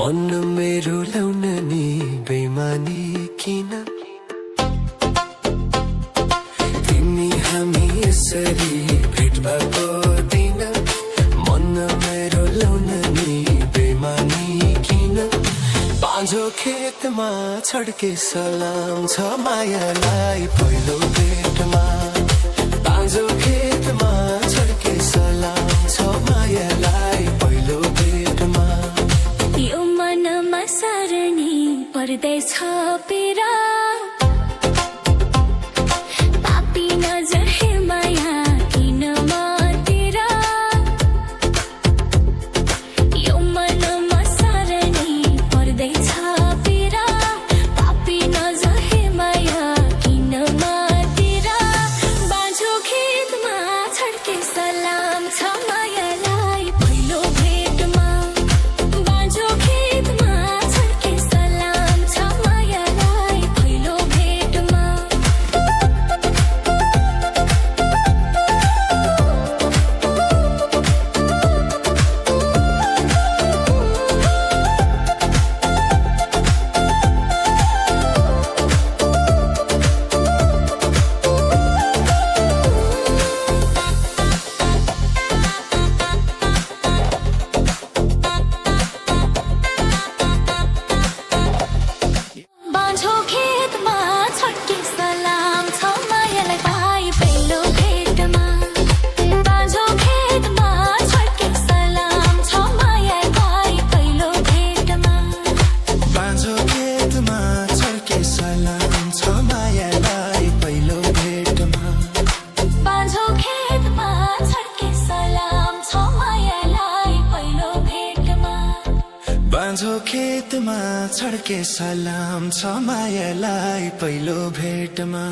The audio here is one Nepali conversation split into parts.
मन मेरो ल्याउन नि बेमानी किन तिमी हामी यसरी भेट भएको दिन मन मेरो ल्याउन नि बेमानी किन बाँझो खेतमा छड्के सलाम छ मायालाई पहिलो भेटमा बाँझो खेतमा छड्के सलाम छ मायालाई पहिलो भेटमा यो मनमा सरनी पर्दैछ पेरा पापी नजर हे माया किन मतेरा यो मनमा सरनी पर्दैछ पेरा पापी नजर हे माया किन मतेरा बाँझो खेतमा छड्के सलाम छ मायालाई पहिलो भेटमा बाँझो खेतमा छड्के सलाम छ मायालाई पहिलो भेटमा बाँझो खेतमा छड्के सलाम छ मायालाई पाए पहिलो भेटमा बाँझो खेतमा छड्के सलाम छ मायालाई पाए पहिलो भेटमा बाँझो खेतमा छड्के सलाम छ मायालाई पहिलो भेटमा बाँझो खेतमा छड्के सलाम छ मायालाई पहिलो भेटमा बाँझो खेतमा छड्के सलाम छ मायालाई पहिलो भेटमा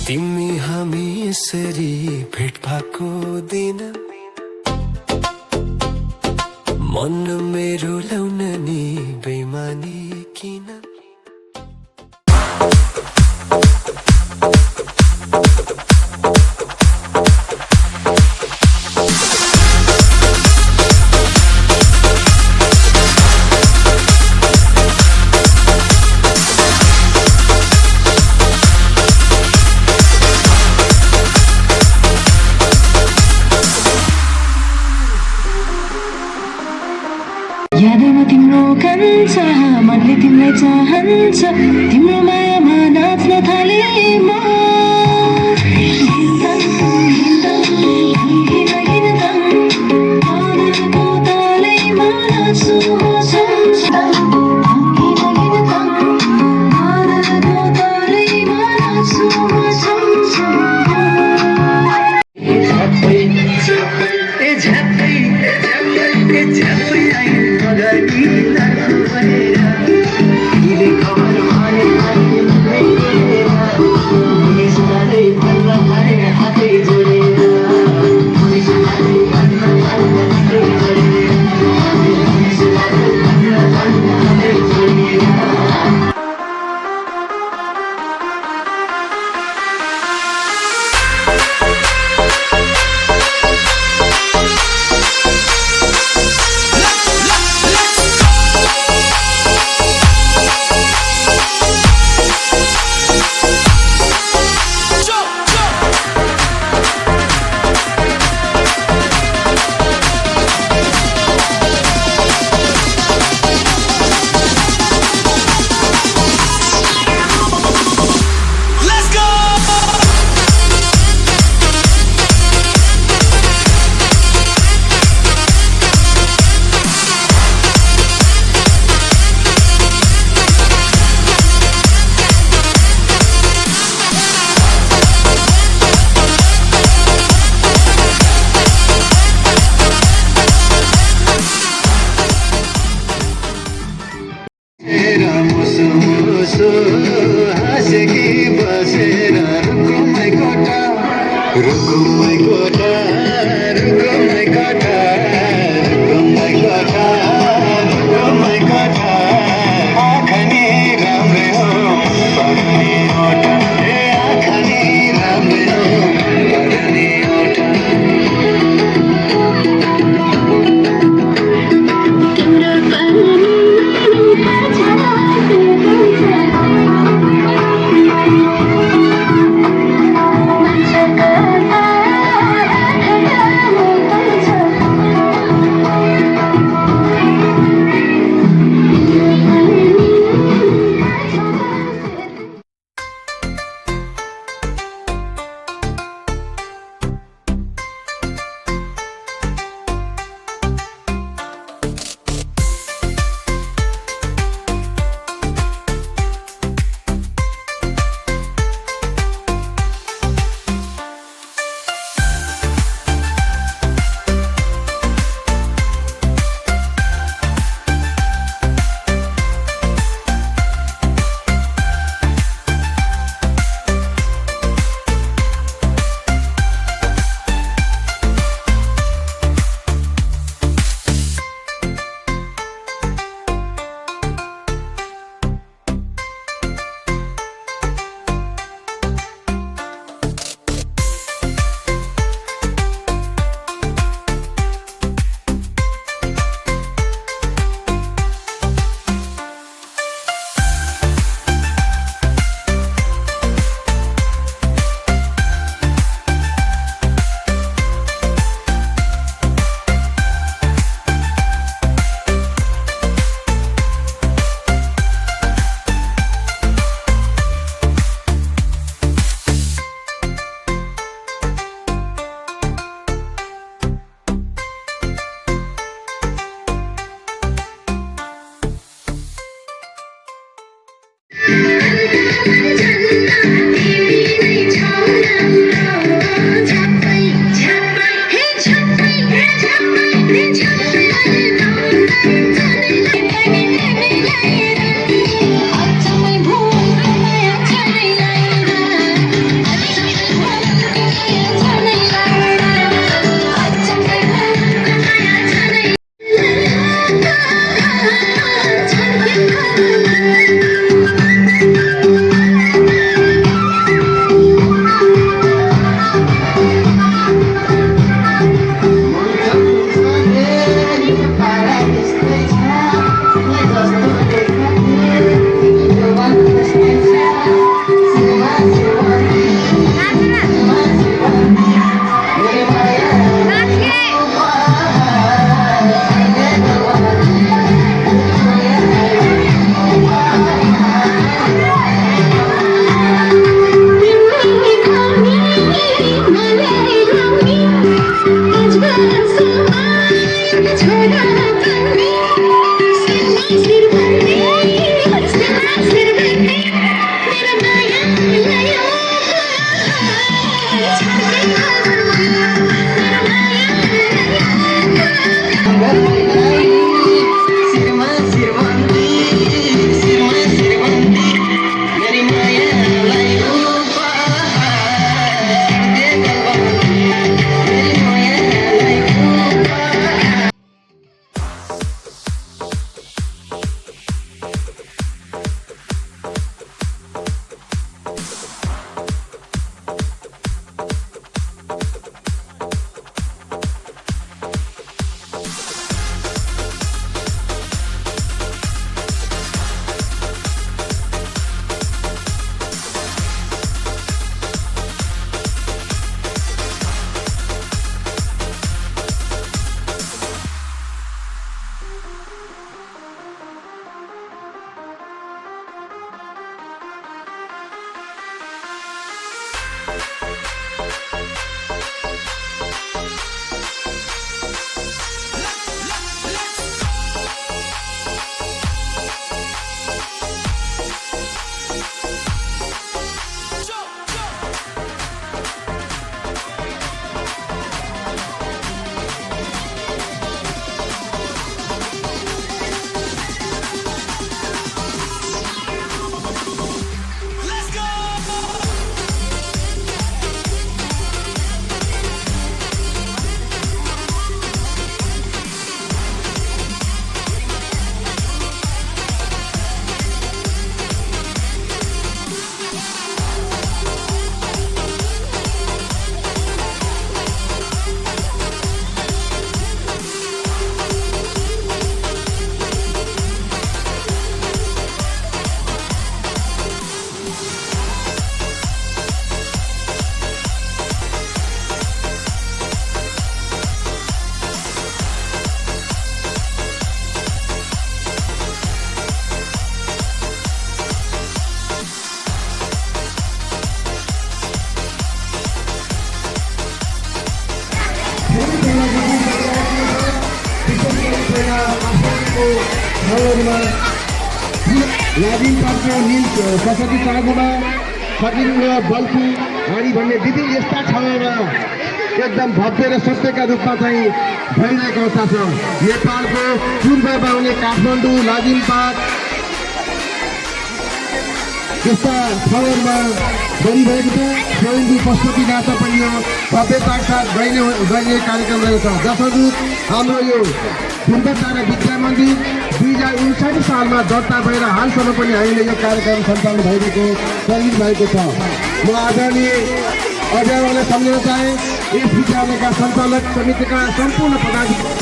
तिमी हामी यसरी भेट भएको दिन मन मेरो ल्याउन नि बेमानी किन यादैमा तिम्रो कान्छ मनले तिमीलाई चाहन्छ तिम्रो मायामा नाच्न थाले म ठाउँहरूमा लाजिम पार्को निल सरस्वती चाँगुमा सकिङ बल्फु हाडी भन्ने विभिन्न यस्ता ठाउँहरूमा एकदम भव्य र सत्यका रूपमा चाहिँ भइरहेको अवस्था छ। नेपालको पूर्वमा हुने काठमाडौँ लाजिमपाट यस्ता ठाउँहरूमा गरिरहेको छ। स्वयम्भू पशुपतिनाथ पनि यो भव्यताका साथ गरिने कार्यक्रम रहेको छ। जसअनुरूप हाम्रो यो फुलबटार विद्या मन्दिर 2059 सालमा दर्ता भएर हालसम्म पनि हामीले यो कार्यक्रम सञ्चालन भइरहेको चलित भएको छ। म आदरणीय अभिभावकलाई सम्झाउन चाहे यस विद्यालयका सञ्चालक समितिका सम्पूर्ण पदाधिकारी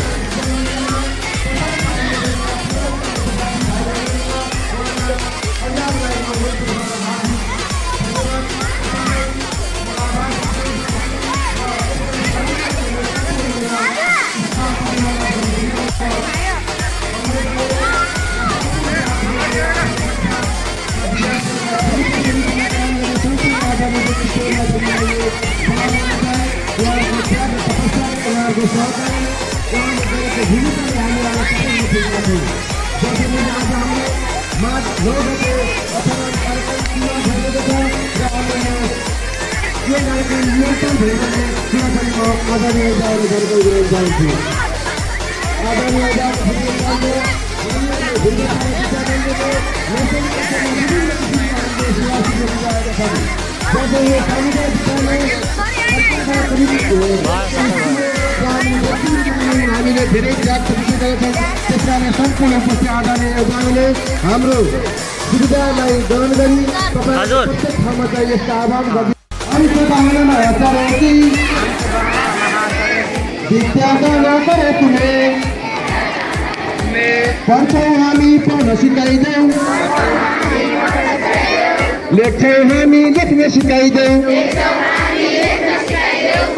हामीले धेरै त्याग गरेका छौँ। त्यसकारण सम्पूर्ण उपस्थित आदरणीय अभिभावकले हाम्रो सुविधालाई ग्रहण गरी तपाईँ प्रत्येक ठाउँमा चाहिँ यस्तो आह्वान गर्दै विद्याका नगरे कुनै पढ्छौँ हामी पढ्न सिकाइदेऊ, लेख्छौँ हामी लेख्न सिकाइदेऊ,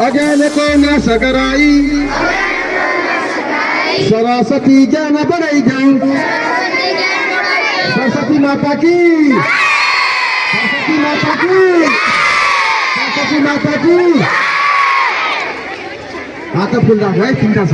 अज्ञानको नाश गराई सरस्वती ज्ञान बढाइदेऊ। सरस्वती माता की, सरस्वती माता की, सरस्वती माता की। हात फुल राख्नु है, चिन्ता छ।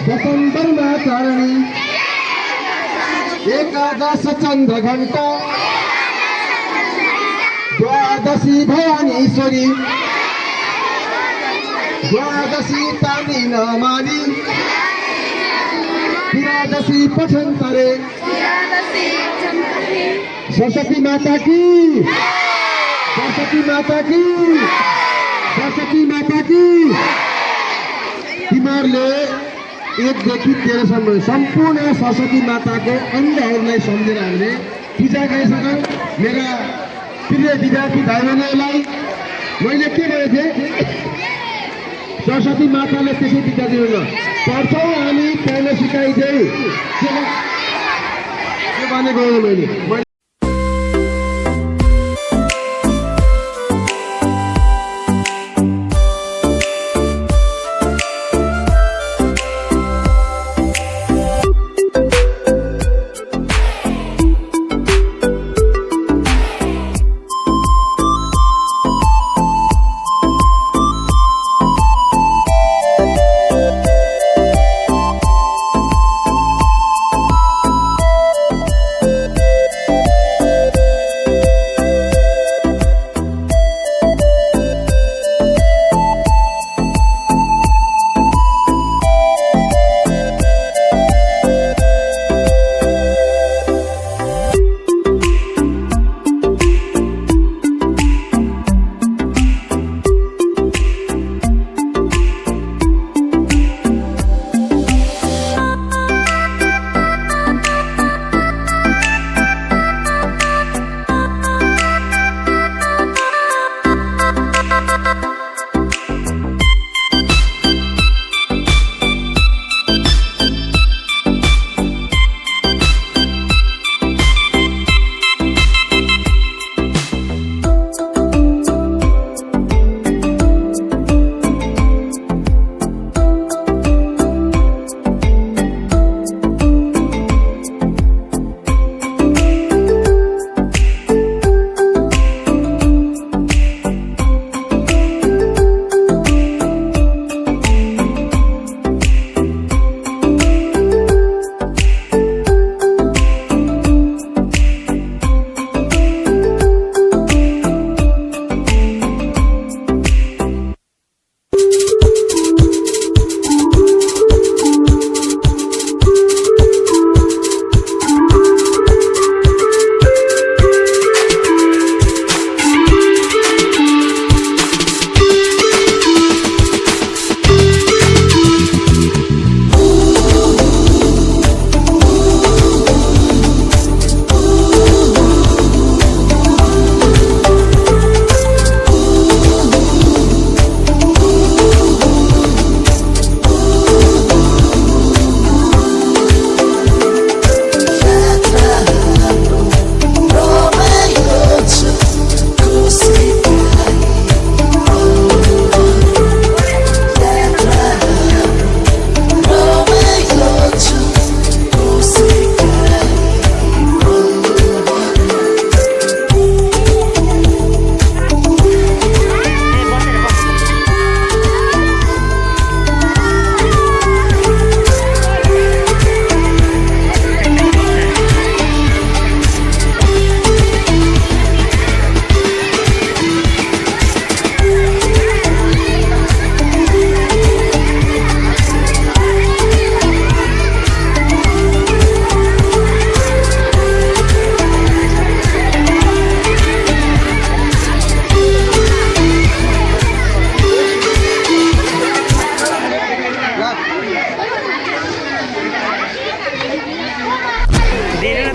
वसंतरमा चारणी एकादश चंद्र घंटा द्वादशी भवानीश्वरी द्वादशी तानी नमानी त्रयोदशी पठन्तरे सरस्वती माता की, सरस्वती माता की, सरस्वती माता की। तिमीहरूले 1 देखि 13 सम्म सम्पूर्ण सरस्वती माताको अङ्गहरूलाई सम्झेर हामीले पूजा गरिसक्यौँ। मेरा प्रिय विद्यार्थी भाइ बहिनीहरूलाई मैले के भनेको थिएँ, सरस्वती माताले त्यसै विद्यार्थीहरू पढ्छौँ हामी पढ्न सिकाइदेऊ के भनेको हो। मैले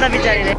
त बिचारीले